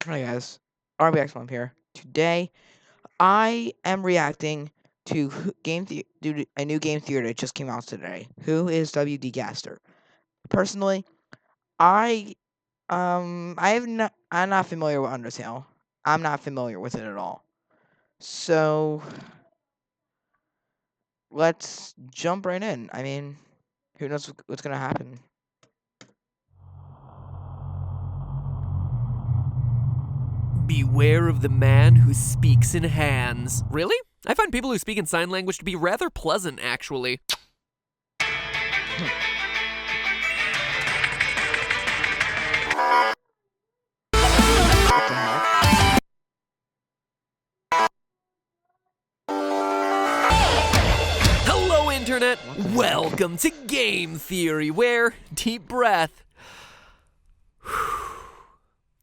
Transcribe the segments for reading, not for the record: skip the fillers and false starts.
Hi guys, RBXbump here. Today, I am reacting to a new game theory that just came out today. Who is WD Gaster? Personally, I I'm not familiar with Undertale. I'm not familiar with it at all. So let's jump right in. I mean, who knows what's gonna happen? Beware of the man who speaks in hands. Really? I find people who speak in sign language to be rather pleasant, actually. What the heck? Hello, Internet! Welcome to Game Theory, where, deep breath,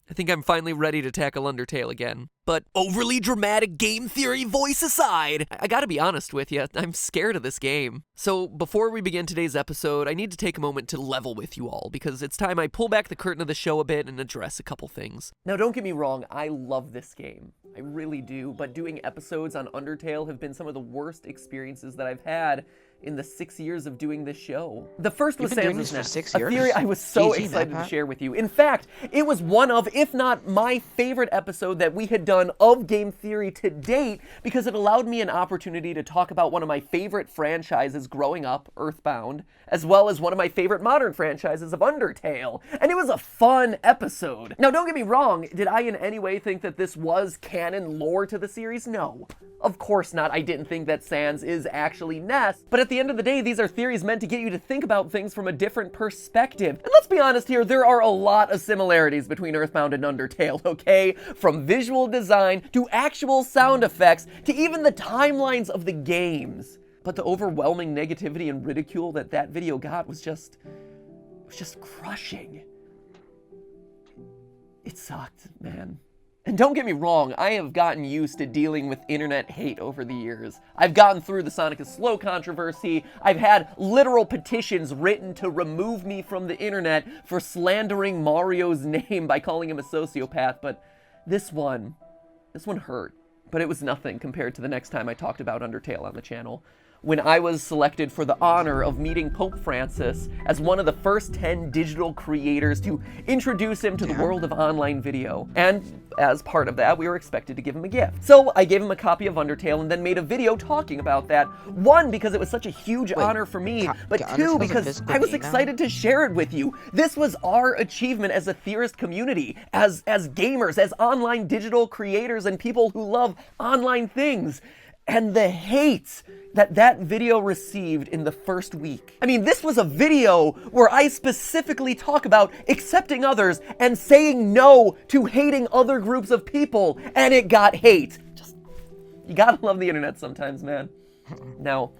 I think I'm finally ready to tackle Undertale again. But overly dramatic game theory voice aside, I gotta be honest with you, I'm scared of this game. So before we begin today's episode, I need to take a moment to level with you all, because it's time I pull back the curtain of the show a bit and address a couple things. Now don't get me wrong, I love this game. I really do, but doing episodes on Undertale have been some of the worst experiences that I've had in the 6 years of doing this show. The first was You've been doing Sans' this for Nest, 6 a years? theory I was so GG, excited to MatPat. share with you. In fact, it was one of, if not my favorite episode that we had done of game theory to date, because it allowed me an opportunity to talk about one of my favorite franchises growing up, Earthbound, as well as one of my favorite modern franchises of Undertale. And it was a fun episode. Now don't get me wrong, did I in any way think that this was canon lore to the series? No. Of course not. I didn't think that Sans is actually Nest. But at the end of the day, these are theories meant to get you to think about things from a different perspective. And let's be honest here, there are a lot of similarities between Earthbound and Undertale, okay? From visual design to actual sound effects to even the timelines of the games. But the overwhelming negativity and ridicule that that video got was just crushing. It sucked, man. And don't get me wrong, I have gotten used to dealing with internet hate over the years. I've gotten through the Sonic is Slow controversy. I've had literal petitions written to remove me from the internet for slandering Mario's name by calling him a sociopath, but this one hurt. But it was nothing compared to the next time I talked about Undertale on the channel, when I was selected for the honor of meeting Pope Francis as one of the first 10 digital creators to introduce him to the world of online video. And as part of that, we were expected to give him a gift. So I gave him a copy of Undertale and then made a video talking about that. One, because it was such a huge honor for me, but two, because I was excited to share it with you. This was our achievement as a theorist community, as gamers, as online digital creators and people who love online things. And the hate that video received in the first week. I mean, this was a video where I specifically talk about accepting others and saying no to hating other groups of people, and it got hate. You gotta love the internet sometimes, man. Now,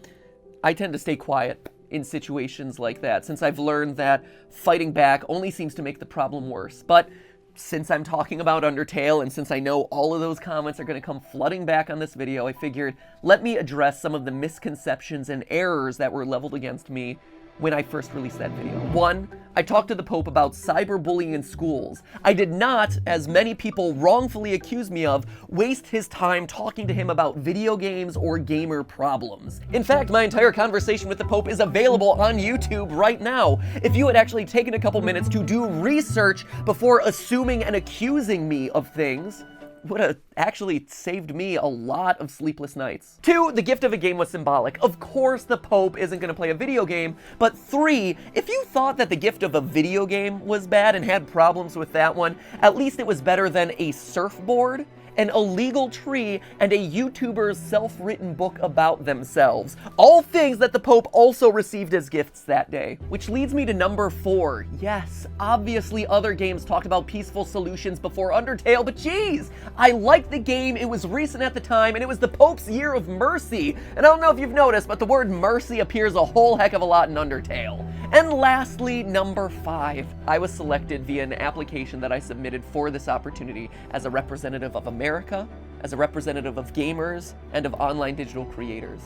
I tend to stay quiet in situations like that, since I've learned that fighting back only seems to make the problem worse. But since I'm talking about Undertale, and since I know all of those comments are going to come flooding back on this video, I figured, let me address some of the misconceptions and errors that were leveled against me when I first released that video. One, I talked to the Pope about cyberbullying in schools. I did not, as many people wrongfully accuse me of, waste his time talking to him about video games or gamer problems. In fact, my entire conversation with the Pope is available on YouTube right now. If you had actually taken a couple minutes to do research before assuming and accusing me of things, would have actually saved me a lot of sleepless nights. Two, the gift of a game was symbolic. Of course the Pope isn't gonna play a video game, but three, if you thought that the gift of a video game was bad and had problems with that one, at least it was better than a surfboard, an illegal tree, and a YouTuber's self-written book about themselves. All things that the Pope also received as gifts that day. Which leads me to number 4. Yes, obviously other games talked about peaceful solutions before Undertale, but geez, I liked the game, it was recent at the time, and it was the Pope's Year of Mercy. And I don't know if you've noticed, but the word mercy appears a whole heck of a lot in Undertale. And lastly, number 5. I was selected via an application that I submitted for this opportunity as a representative of America, as a representative of gamers, and of online digital creators.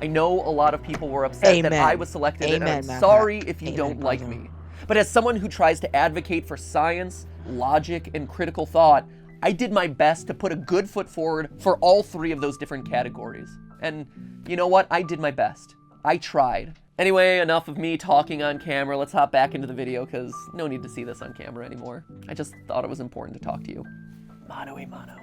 I know a lot of people were upset that I was selected, and I'm sorry if you don't like me. But as someone who tries to advocate for science, logic, and critical thought, I did my best to put a good foot forward for all 3 of those different categories. And you know what? I did my best. I tried. Anyway, enough of me talking on camera. Let's hop back into the video, because no need to see this on camera anymore. I just thought it was important to talk to you. Mano a mano.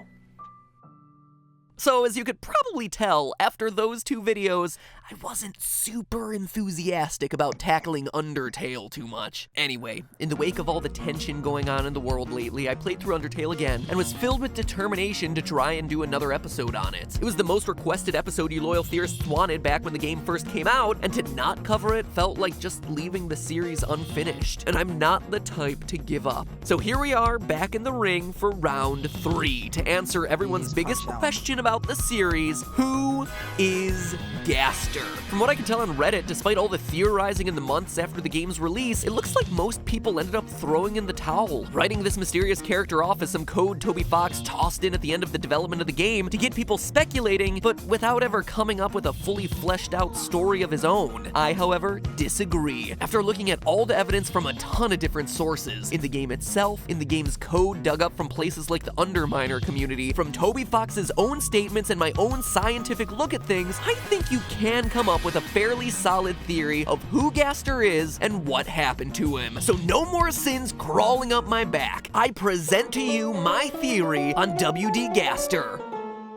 So, as you could probably tell, after those 2 videos, I wasn't super enthusiastic about tackling Undertale too much. Anyway, in the wake of all the tension going on in the world lately, I played through Undertale again, and was filled with determination to try and do another episode on it. It was the most requested episode you loyal theorists wanted back when the game first came out, and to not cover it felt like just leaving the series unfinished, and I'm not the type to give up. So here we are, back in the ring for round 3, to answer everyone's biggest question about the series: who is Gaster? From what I can tell on Reddit, despite all the theorizing in the months after the game's release, it looks like most people ended up throwing in the towel, writing this mysterious character off as some code Toby Fox tossed in at the end of the development of the game to get people speculating, but without ever coming up with a fully fleshed out story of his own. I, however, disagree. After looking at all the evidence from a ton of different sources, in the game itself, in the game's code dug up from places like the Underminer community, from Toby Fox's own statements and my own scientific look at things, I think you can come up with a fairly solid theory of who Gaster is and what happened to him. So no more sins crawling up my back. I present to you my theory on WD Gaster.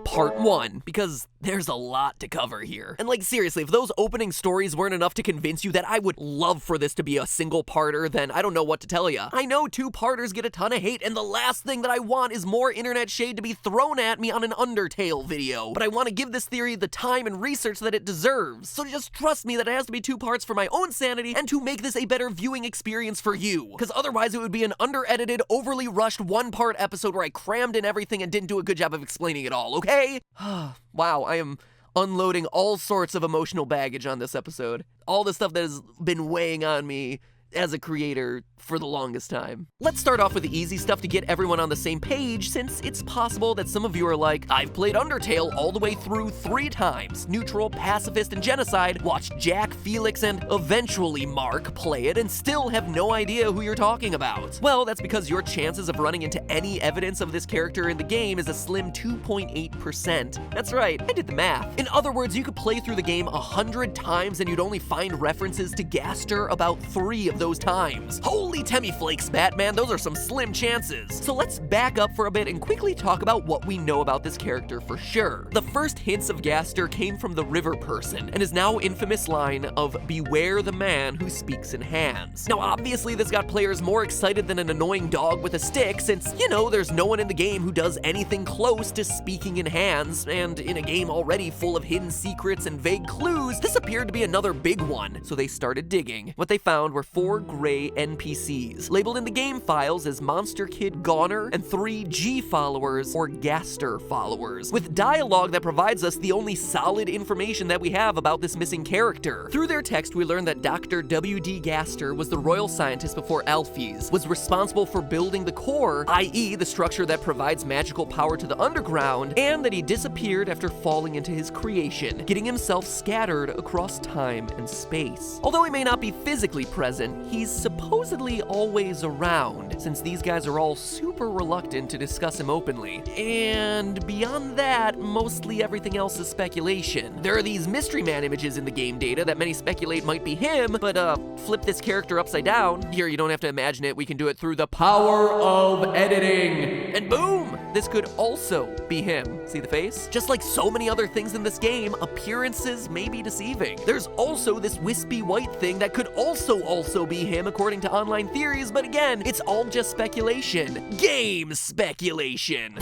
Part 1, because there's a lot to cover here. And like, seriously, if those opening stories weren't enough to convince you that I would love for this to be a single-parter, then I don't know what to tell you. I know 2-parters get a ton of hate, and the last thing that I want is more internet shade to be thrown at me on an Undertale video. But I want to give this theory the time and research that it deserves. So just trust me that it has to be 2 parts for my own sanity and to make this a better viewing experience for you. Because otherwise it would be an under-edited, overly rushed 1-part episode where I crammed in everything and didn't do a good job of explaining it all, okay? Wow, I am unloading all sorts of emotional baggage on this episode. All the stuff that has been weighing on me as a creator for the longest time. Let's start off with the easy stuff to get everyone on the same page, since it's possible that some of you are like, I've played Undertale all the way through 3 times. Neutral, Pacifist, and Genocide, watched Jack, Felix, and eventually Mark play it and still have no idea who you're talking about. Well, that's because your chances of running into any evidence of this character in the game is a slim 2.8%. That's right, I did the math. In other words, you could play through the game 100 times and you'd only find references to Gaster about 3 of those times. Holy Temmy Flakes, Batman, those are some slim chances. So let's back up for a bit and quickly talk about what we know about this character for sure. The first hints of Gaster came from the River Person and his now infamous line of "Beware the man who speaks in hands." Now obviously this got players more excited than an annoying dog with a stick, since, you know, there's no one in the game who does anything close to speaking in hands, and in a game already full of hidden secrets and vague clues, this appeared to be another big one. So they started digging. What they found were 4 gray NPCs, labeled in the game files as Monster Kid Goner and 3 G followers or Gaster followers, with dialogue that provides us the only solid information that we have about this missing character. Through their text, we learned that Dr. W.D. Gaster was the royal scientist before Alphys, was responsible for building the core, i.e. the structure that provides magical power to the underground, and that he disappeared after falling into his creation, getting himself scattered across time and space. Although he may not be physically present, he's supposedly always around, since these guys are all super reluctant to discuss him openly. And beyond that, mostly everything else is speculation. There are these Mystery Man images in the game data that many speculate might be him, but flip this character upside down. Here, you don't have to imagine it, we can do it through the power of editing. And boom! This could also be him. See the face? Just like so many other things in this game, appearances may be deceiving. There's also this wispy white thing that could also be him according to online theories, but again, it's all just speculation. Game speculation.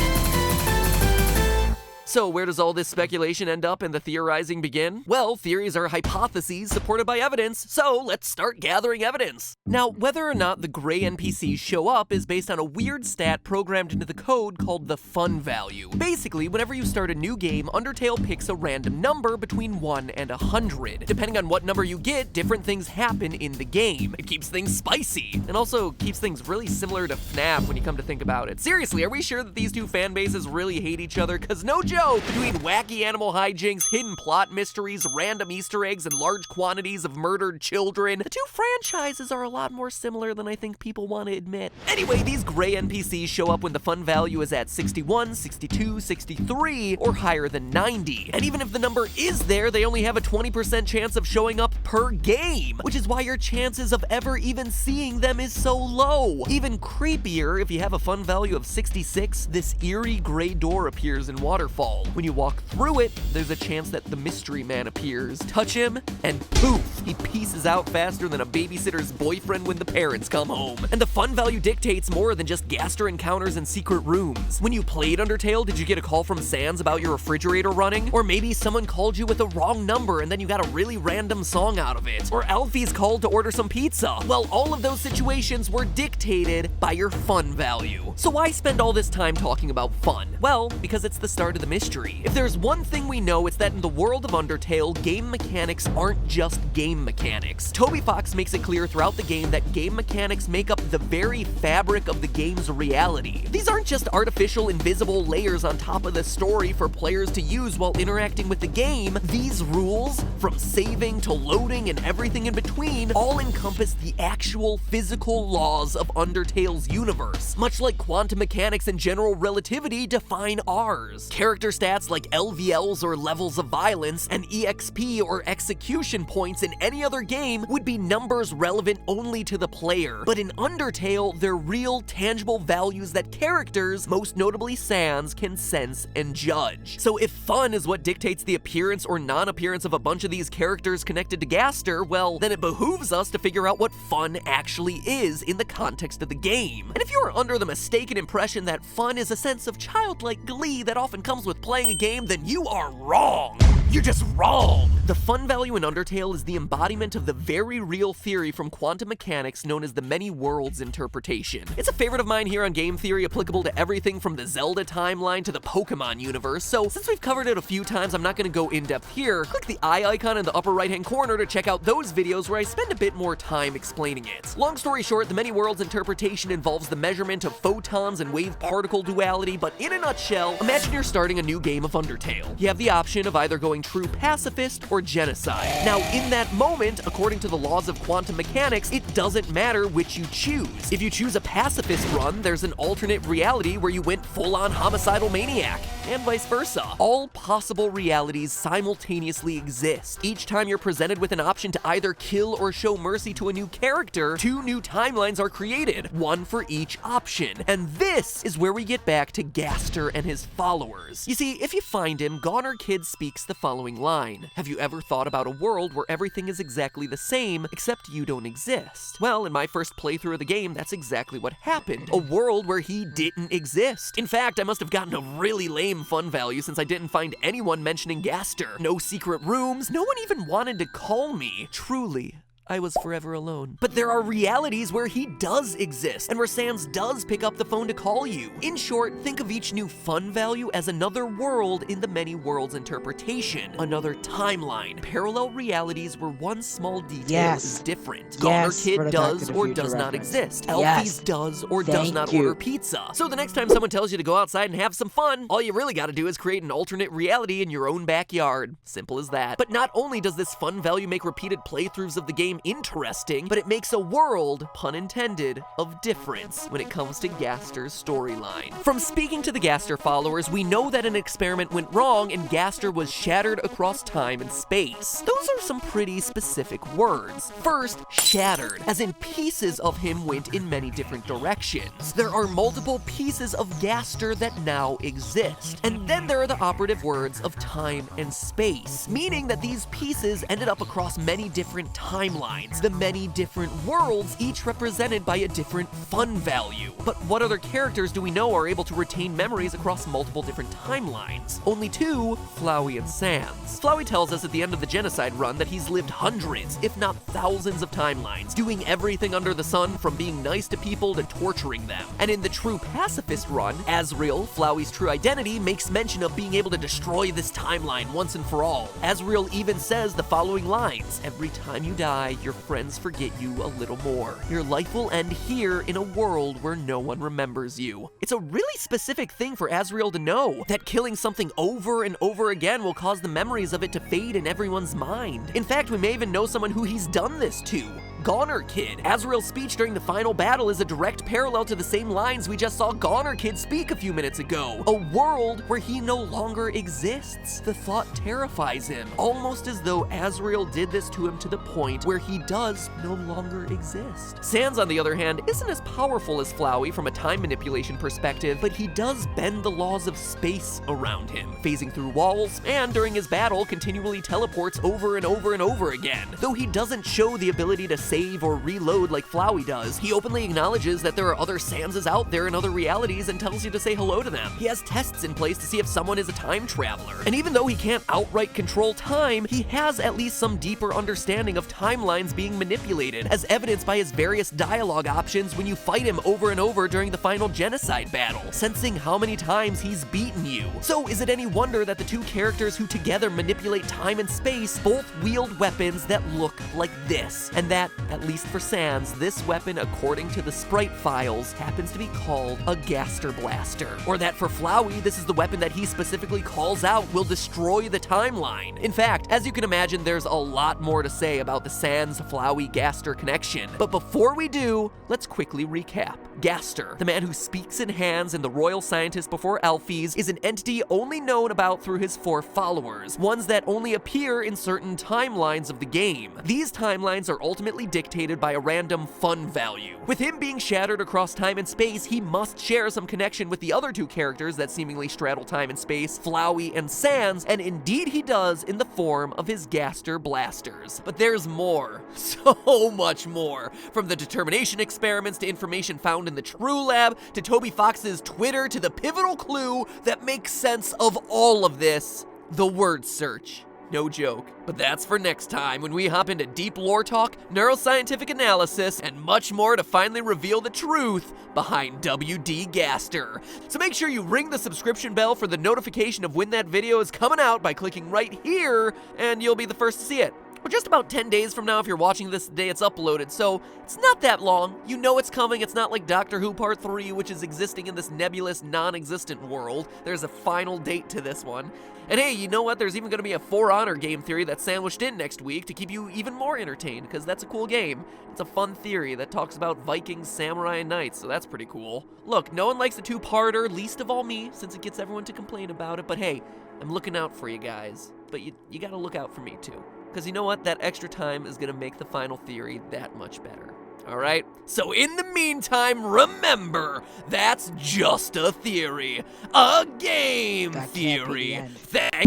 So where does all this speculation end up and the theorizing begin? Well, theories are hypotheses supported by evidence, so let's start gathering evidence. Now, whether or not the gray NPCs show up is based on a weird stat programmed into the code called the fun value. Basically, whenever you start a new game, Undertale picks a random number between 1 and 100. Depending on what number you get, different things happen in the game. It keeps things spicy, and also keeps things really similar to FNAF when you come to think about it. Seriously, are we sure that these 2 fan bases really hate each other? Cause no joke, show between wacky animal hijinks, hidden plot mysteries, random Easter eggs, and large quantities of murdered children. The two franchises are a lot more similar than I think people want to admit. Anyway, these gray NPCs show up when the fun value is at 61, 62, 63, or higher than 90. And even if the number is there, they only have a 20% chance of showing up per game, which is why your chances of ever even seeing them is so low. Even creepier, if you have a fun value of 66, this eerie gray door appears in Waterfall. When you walk through it, there's a chance that the mystery man appears. Touch him, and poof, he pieces out faster than a babysitter's boyfriend when the parents come home. And the fun value dictates more than just Gaster encounters in secret rooms. When you played Undertale, did you get a call from Sans about your refrigerator running? Or maybe someone called you with a wrong number and then you got a really random song out of it? Or Alfie's called to order some pizza? Well, all of those situations were dictated by your fun value. So why spend all this time talking about fun? Well, because it's the start of the mystery. If there's one thing we know, it's that in the world of Undertale, game mechanics aren't just game mechanics. Toby Fox makes it clear throughout the game that game mechanics make up the very fabric of the game's reality. These aren't just artificial, invisible layers on top of the story for players to use while interacting with the game. These rules, from saving to loading and everything in between, all encompass the actual physical laws of Undertale's universe, much like quantum mechanics and general relativity define ours. Character stats like LVLs or levels of violence, and EXP or execution points in any other game would be numbers relevant only to the player. But in Undertale, they're real, tangible values that characters, most notably Sans, can sense and judge. So if fun is what dictates the appearance or non-appearance of a bunch of these characters connected to Gaster, well, then it behooves us to figure out what fun actually is in the context of the game. And if you are under the mistaken impression that fun is a sense of childlike glee that often comes with playing a game, then you are wrong. You're just wrong! The fun value in Undertale is the embodiment of the very real theory from quantum mechanics known as the many worlds interpretation. It's a favorite of mine here on Game Theory, applicable to everything from the Zelda timeline to the Pokemon universe, so since we've covered it a few times, I'm not going to go in depth here. Click the eye icon in the upper right hand corner to check out those videos where I spend a bit more time explaining it. Long story short, the many worlds interpretation involves the measurement of photons and wave particle duality, but in a nutshell, imagine you're starting a new game of Undertale. You have the option of either going true pacifist or genocide. Now, in that moment, according to the laws of quantum mechanics, it doesn't matter which you choose. If you choose a pacifist run, there's an alternate reality where you went full-on homicidal maniac, and vice versa. All possible realities simultaneously exist. Each time you're presented with an option to either kill or show mercy to a new character, two new timelines are created, one for each option. And this is where we get back to Gaster and his followers. You see, if you find him, Goner Kid speaks the following line: have you ever thought about a world where everything is exactly the same, except you don't exist? Well, in my first playthrough of the game, that's exactly what happened. A world where he didn't exist. In fact, I must have gotten a really lame fun value since I didn't find anyone mentioning Gaster. No secret rooms, no one even wanted to call me. Truly, I was forever alone. But there are realities where he does exist, and where Sans does pick up the phone to call you. In short, think of each new fun value as another world in the many worlds interpretation. Another timeline. Parallel realities where one small detail is different. Goner Kid does or does not exist. Alfie's does or does not order pizza. So the next time someone tells you to go outside and have some fun, all you really gotta do is create an alternate reality in your own backyard. Simple as that. But not only does this fun value make repeated playthroughs of the game interesting, but it makes a world, pun intended, of difference when it comes to Gaster's storyline. From speaking to the Gaster followers, we know that an experiment went wrong and Gaster was shattered across time and space. Those are some pretty specific words. First, shattered, as in pieces of him went in many different directions. There are multiple pieces of Gaster that now exist. And then there are the operative words of time and space, meaning that these pieces ended up across many different timelines. The many different worlds, each represented by a different fun value. But what other characters do we know are able to retain memories across multiple different timelines? Only two, Flowey and Sans. Flowey tells us at the end of the Genocide run that he's lived hundreds, if not thousands of timelines, doing everything under the sun from being nice to people to torturing them. And in the True Pacifist run, Asriel, Flowey's true identity, makes mention of being able to destroy this timeline once and for all. Asriel even says the following lines: every time you die, die, your friends forget you a little more. Your life will end here in a world where no one remembers you. It's a really specific thing for Azrael to know, that killing something over and over again will cause the memories of it to fade in everyone's mind. In fact, we may even know someone who he's done this to. Goner Kid. Azrael's speech during the final battle is a direct parallel to the same lines we just saw Goner Kid speak a few minutes ago. A world where he no longer exists. The thought terrifies him, almost as though Azrael did this to him to the point where he does no longer exist. Sans, on the other hand, isn't as powerful as Flowey from a time manipulation perspective, but he does bend the laws of space around him, phasing through walls, and during his battle continually teleports over and over and over again. Though he doesn't show the ability to save or reload like Flowey does, he openly acknowledges that there are other Sanses out there in other realities and tells you to say hello to them. He has tests in place to see if someone is a time traveler. And even though he can't outright control time, he has at least some deeper understanding of timelines being manipulated, as evidenced by his various dialogue options when you fight him over and over during the final genocide battle, sensing how many times he's beaten you. So is it any wonder that the two characters who together manipulate time and space both wield weapons that look like this, and that, at least for Sans, this weapon, according to the sprite files, happens to be called a Gaster blaster. Or that for Flowey, this is the weapon that he specifically calls out will destroy the timeline. In fact, as you can imagine, there's a lot more to say about the Sans-Flowey-Gaster connection. But before we do, let's quickly recap. Gaster, the man who speaks in hands and the royal scientist before Alphys, is an entity only known about through his 4 followers, ones that only appear in certain timelines of the game. These timelines are ultimately dictated by a random fun value. With him being shattered across time and space, he must share some connection with the other 2 characters that seemingly straddle time and space, Flowey and Sans, and indeed he does in the form of his Gaster blasters. But there's more. So much more. From the determination experiments to information found in the True Lab, to Toby Fox's Twitter, to the pivotal clue that makes sense of all of this, the word search. No joke. But that's for next time, when we hop into deep lore talk, neuroscientific analysis, and much more to finally reveal the truth behind WD Gaster. So make sure you ring the subscription bell for the notification of when that video is coming out by clicking right here, and you'll be the first to see it. We're just about 10 days from now if you're watching this the day it's uploaded, so it's not that long. You know it's coming. It's not like Doctor Who Part 3, which is existing in this nebulous, non-existent world. There's a final date to this one. And hey, you know what? There's even going to be a For Honor game theory that's sandwiched in next week to keep you even more entertained, because that's a cool game. It's a fun theory that talks about Vikings, samurai, and knights, so that's pretty cool. Look, no one likes a 2-parter, least of all me, since it gets everyone to complain about it, but hey, I'm looking out for you guys. But you gotta look out for me too. Because you know what? That extra time is going to make the final theory that much better. Alright? So in the meantime, remember, that's just a theory. A game That theory. can't be the end.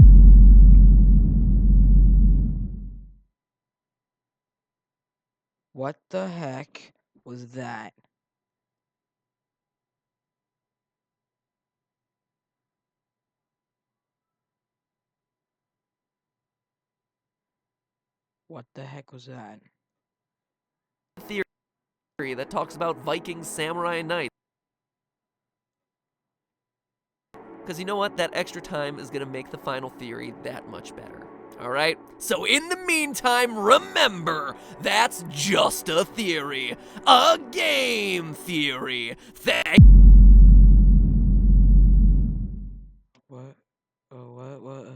What the heck was that? What the heck was that? Theory that talks about Vikings, samurai, and knights. Because you know what? That extra time is going to make the final theory that much better. Alright? So in the meantime, remember, that's just a theory. A game theory. What? What?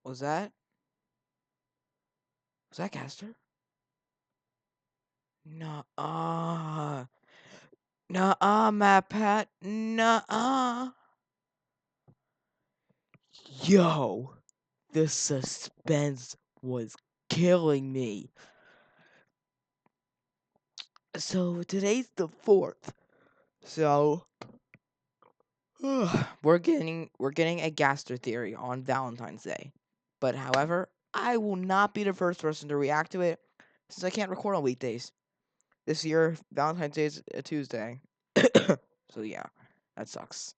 Was that? Was that Gaster? Nuh-uh. Nuh-uh, MatPat. Nuh-uh. Yo, the suspense was killing me. So today's the 4th. So we're getting a Gaster theory on Valentine's Day. But however, I will not be the first person to react to it since I can't record on weekdays. This year, Valentine's Day is a Tuesday. So yeah, that sucks.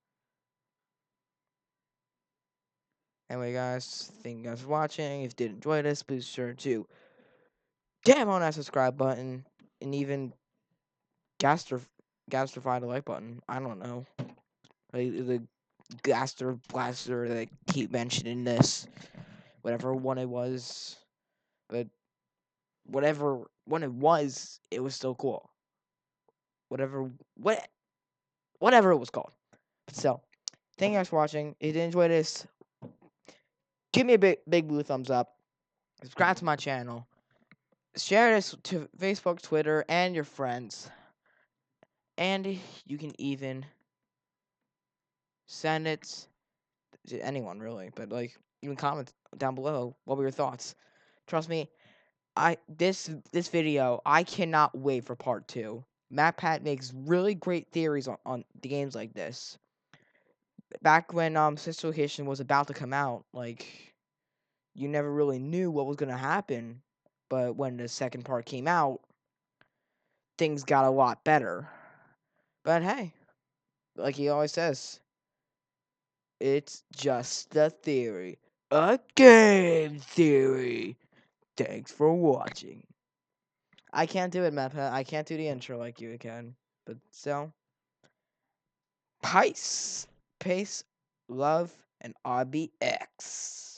Anyway, guys, thank you guys for watching. If you did enjoy this, please be sure to damn on that subscribe button and even Gasterify the like button. I don't know. Like, the Gaster blaster that I keep mentioning this. Whatever one it was. But whatever when it was still cool. Whatever what whatever it was called. So, thank you guys for watching. If you enjoyed this, give me a big blue thumbs up. Subscribe to my channel. Share this to Facebook, Twitter, and your friends. And you can even send it to anyone really, but like even comment down below what were your thoughts. Trust me, this video I cannot wait for part 2. MatPat makes really great theories on the games like this. Back when Sister Location was about to come out, like you never really knew what was gonna happen, but when the second part came out, things got a lot better. But hey, like he always says, it's just a theory. A game theory. Thanks for watching. I can't do it, MatPat. I can't do the intro like you can. But so, peace, love, and RBX.